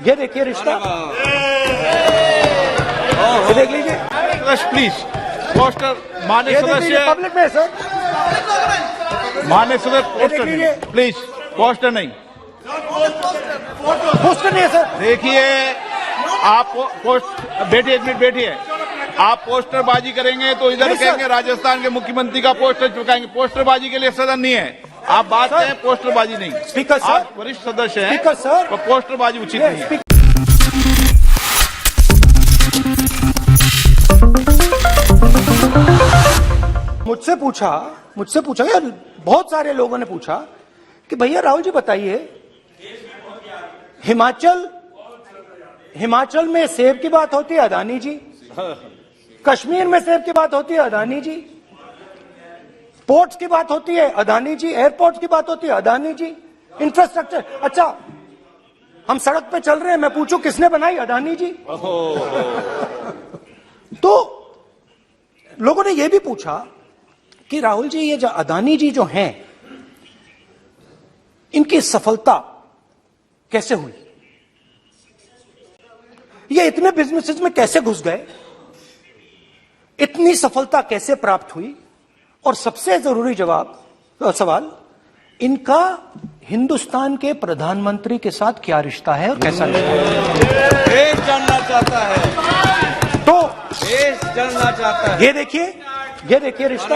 ये देखिए रिश्ता, ये देख लीजिए प्लीज। पोस्टर माननीय सदस्य, पब्लिक में सर, माननीय सदस्य ये देख पोस्टर लीजिए। प्लीज, पोस्टर नहीं। पोस्टर नहीं है सर। देखिए आप पोस्ट बैठिए, एक मिनट बैठिए। आप पोस्टरबाजी करेंगे तो इधर नहीं, सर। कहेंगे राजस्थान के मुख्यमंत्री का पोस्टर चिपकाएंगे। पोस्टरबाजी के लिए सदन नहीं है। आप बात सर। करें, पोस्टरबाजी नहीं। Speaker sir. आप वरिष्ठ सदस्य हैं, स्पीकर सर। तो पोस्टरबाजी उचित नहीं है। मुझसे पूछा यार, बहुत सारे लोगों ने पूछा कि भैया राहुल जी बताइए, हिमाचल में सेब की बात होती है अदानी जी, कश्मीर में सेब की बात होती है अदानी जी, पोर्ट्स की बात होती है अदानी जी, एयरपोर्ट्स की बात होती है अदानी जी, इंफ्रास्ट्रक्चर। अच्छा, हम सड़क पे चल रहे हैं, मैं पूछूं किसने बनाई? अदानी जी। तो लोगों ने यह भी पूछा कि राहुल जी, ये जो अदानी जी जो हैं, इनकी सफलता कैसे हुई? ये इतने बिजनेसेस में कैसे घुस गए? इतनी सफलता कैसे प्राप्त हुई? और सबसे जरूरी सवाल, इनका हिंदुस्तान के प्रधानमंत्री के साथ क्या रिश्ता है और कैसा रिश्ता है? देश जानना चाहता है, तो देश जानना चाहता है। ये देखिए रिश्ता,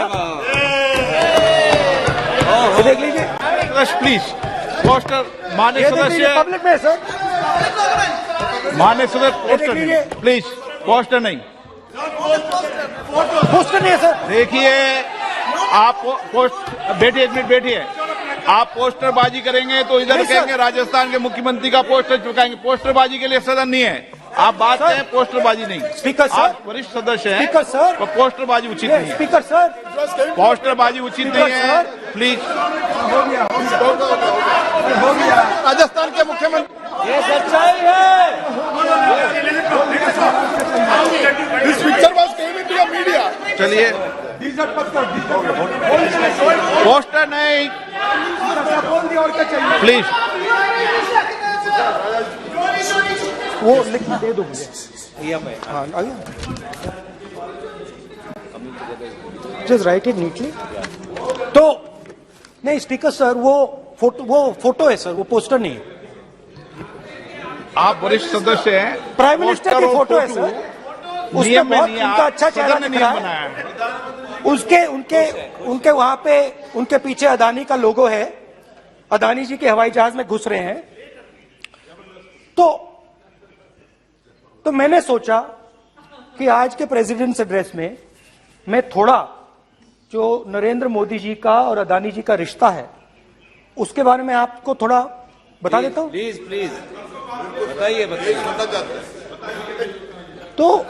ये देख लीजिए प्लीज। पोस्टर माननीय सदस्य, पब्लिक में सर, माननीय सदस्य पोस्टर लीजिए। नहीं। प्लीज, पोस्टर नहीं। पोस्टर नहीं है सर। देखिए आप बैठिए, एक मिनट बैठिए। आप पोस्टरबाजी करेंगे तो इधर नहीं, सर। कहेंगे राजस्थान के मुख्यमंत्री का पोस्टर चिपकाएंगे। पोस्टरबाजी के लिए सदन नहीं है। आप बात सर। करें, पोस्टरबाजी नहीं। Speaker sir. आप वरिष्ठ सदस्य हैं, स्पीकर सर। तो पोस्टरबाजी उचित नहीं है। स्पीकर सर, पोस्टरबाजी उचित स्पीकर नहीं है। सर। प्लीज। राजस्थान के मुख्यमंत्री, ये सच्चाई है। This picture was came into the media. चलिए, पोस्टर नहीं, प्लीज। वो लिख दे दो मुझे। हाँ, जस्ट राइट इट नीटली। तो नहीं स्पीकर सर, वो फोटो है सर, वो पोस्टर नहीं है। आप वरिष्ठ सदस्य हैं, प्राइम मिनिस्टर की फोटो है सर, उसमें नियम में बहुत नहीं, उनका आप अच्छा चेहरा सदन ने दिख नियम रहा बनाया है। है। उनके वहां पे उनके पीछे अदानी का लोगो है, अदानी जी के हवाई जहाज में घुस रहे हैं। तो मैंने सोचा कि आज के प्रेसिडेंट्स एड्रेस में मैं थोड़ा जो नरेंद्र मोदी जी का और अदानी जी का रिश्ता है उसके बारे में आपको थोड़ा बता देता हूं। प्लीज बताइए। तो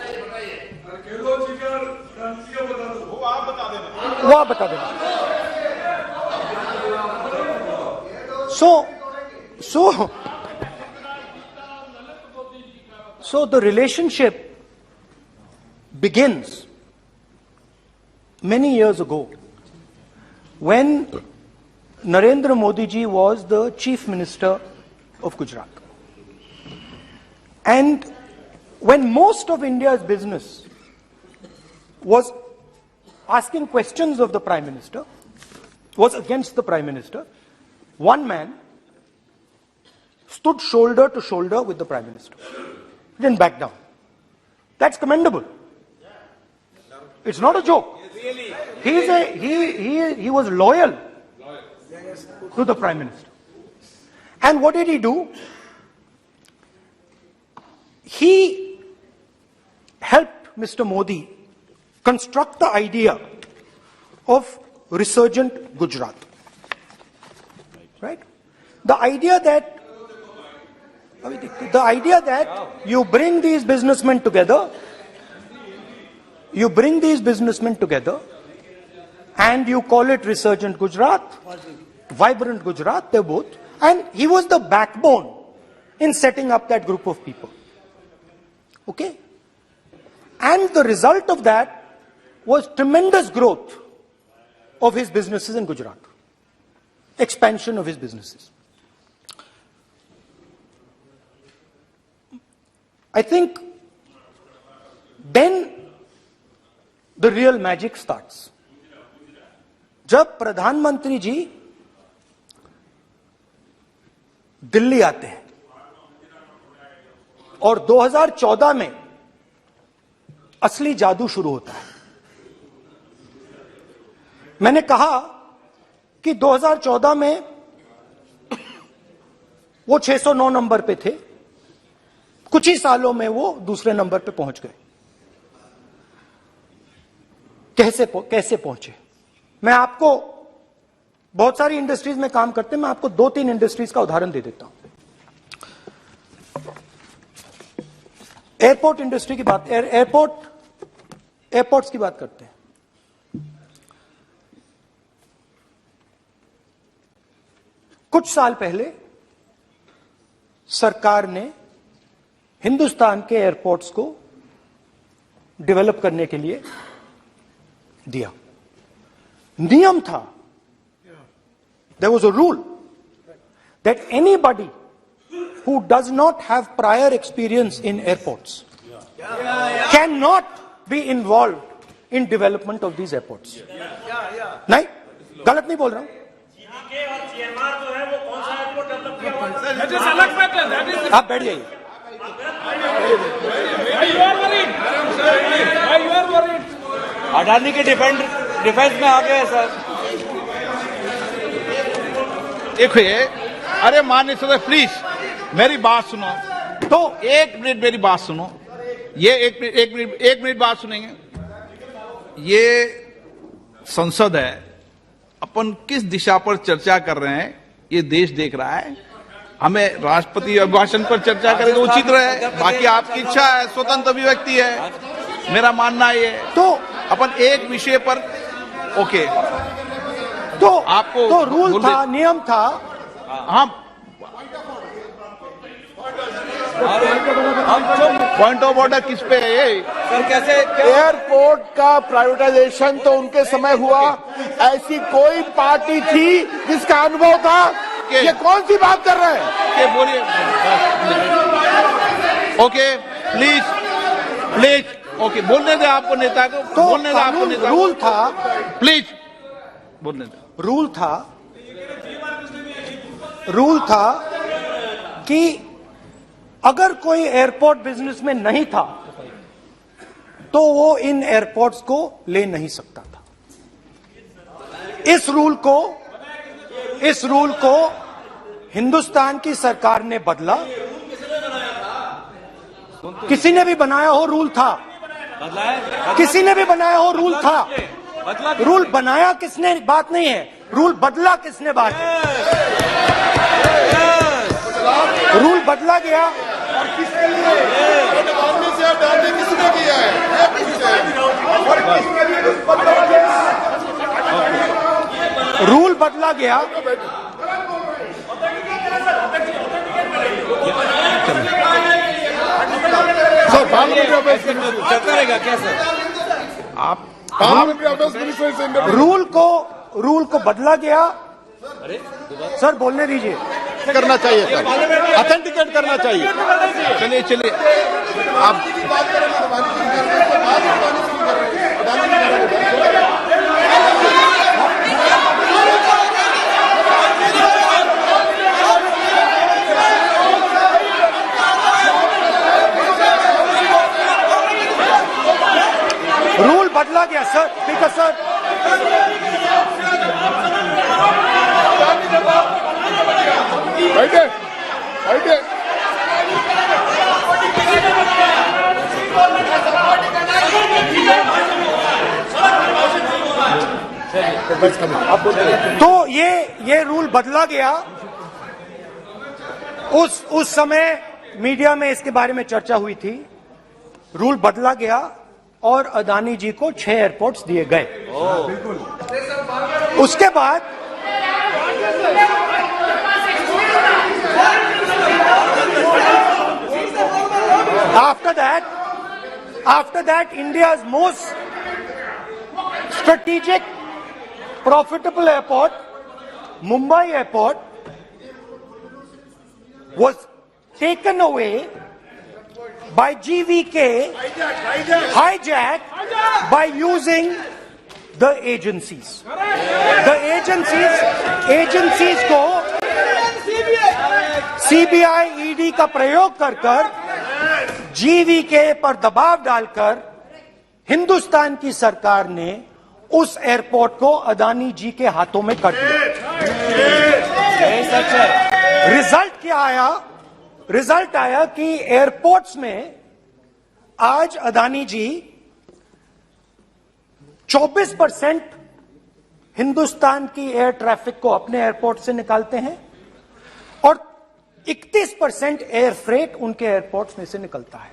वो आप बता देना। So the relationship begins many years ago when Narendra Modi ji was the Chief Minister of Gujarat. And when most of India's business was asking questions of the Prime Minister, was against the Prime Minister, one man stood shoulder to shoulder with the Prime Minister. He didn't back down. That's commendable. It's not a joke. He was loyal to the Prime Minister. And what did he do? He helped Mr. Modi construct the idea of resurgent Gujarat. Right? The idea that you bring these businessmen together, and you call it resurgent Gujarat, vibrant Gujarat, they're both. And he was the backbone in setting up that group of people. Okay? And the result of that was tremendous growth of his businesses in Gujarat. Expansion of his businesses. I think then the real magic starts. जब प्रधानमंत्री जी दिल्ली आते हैं और 2014 में असली जादू शुरू होता है। मैंने कहा कि 2014 में वो 609 नंबर पे थे, कुछ ही सालों में वो दूसरे नंबर पे पहुंच गए। कैसे पहुंचे? मैं आपको, बहुत सारी इंडस्ट्रीज में काम करते हैं, मैं आपको 2-3 इंडस्ट्रीज का उदाहरण दे देता हूं। एयरपोर्ट इंडस्ट्री की बात, एयरपोर्ट्स की बात करते हैं। कुछ साल पहले सरकार ने हिंदुस्तान के एयरपोर्ट्स को डेवलप करने के लिए दिया। नियम था, there was a rule that anybody who does not have prior experience in airports cannot be involved in development of these airports. नहीं, गलत नहीं बोल रहा हूं। आप बैठ जाइए। अडानी के डिफेंस में आ गए सर। देखिए, अरे माननीय सदस्य प्लीज मेरी बात सुनो। तो 1 मिनट मेरी बात सुनो। ये एक मिनट बात सुनेंगे। ये संसद है, अपन किस दिशा पर चर्चा कर रहे हैं ये देश देख रहा है। हमें राष्ट्रपति अभिभाषण पर चर्चा करें तो उचित रहे, बाकी आपकी इच्छा है, स्वतंत्र अभिव्यक्ति है। मेरा मानना ये है तो अपन एक विषय पर ओके तो आपको तो रूल था, नियम था। हम पॉइंट ऑफ ऑर्डर किस पे है ये? सर कैसे एयरपोर्ट का प्राइवेटाइजेशन तो उनके समय हुआ, ऐसी कोई पार्टी थी जिसका अनुभव था? ये कौन सी बात कर रहे हैं? बोलिए। ओके प्लीज ओके, बोलने दे आपको नेता को। तो बोलने दे आपको नेता को। रूल था, प्लीज बोलने दे। रूल था कि अगर कोई एयरपोर्ट बिजनेस में नहीं था तो वो इन एयरपोर्ट्स को ले नहीं सकता था। इस रूल को हिंदुस्तान की सरकार ने बदला। किसी ने भी बनाया हो, रूल था। किसी ने भी बनाया हो, रूल था। रूल बनाया किसने बात नहीं है, रूल बदला किसने बात है। रूल बदला गया और किसके लिए? किसने किया है? रूल बदला गया। सर पार्लियामेंट्री अफेयर्स चलता रहेगा क्या सर? आप पार्लियामेंट्री अफेयर्स मिनिस्टर से रूल को बदला गया। सर बोलने दीजिए। करना चाहिए सर, ऑथेंटिकेट करना चाहिए। चलिए आप रूल बदला गया सर, ठीक है सर। बैठे तो ये रूल बदला गया। उस समय मीडिया में इसके बारे में चर्चा हुई थी। रूल बदला गया और अदानी जी को 6 एयरपोर्ट्स दिए गए। उसके बाद after that India's most strategic profitable airport, Mumbai airport, was taken away by GVK, hijacked by using the agencies. The agencies को CBI, ED का प्रयोग कर GVK पर दबाव डालकर हिंदुस्तान की सरकार ने उस एयरपोर्ट को अदानी जी के हाथों में कर दिया। यही सच है। रिजल्ट क्या आया? रिजल्ट आया कि एयरपोर्ट्स में आज अदानी जी 24% हिंदुस्तान की एयर ट्रैफिक को अपने एयरपोर्ट से निकालते हैं और 31% एयर फ्रेट उनके एयरपोर्ट्स में से निकलता है।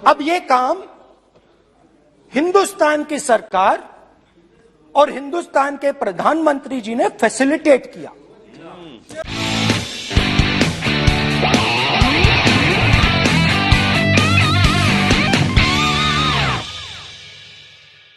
अब यह काम हिंदुस्तान की सरकार और हिंदुस्तान के प्रधानमंत्री जी ने फैसिलिटेट किया।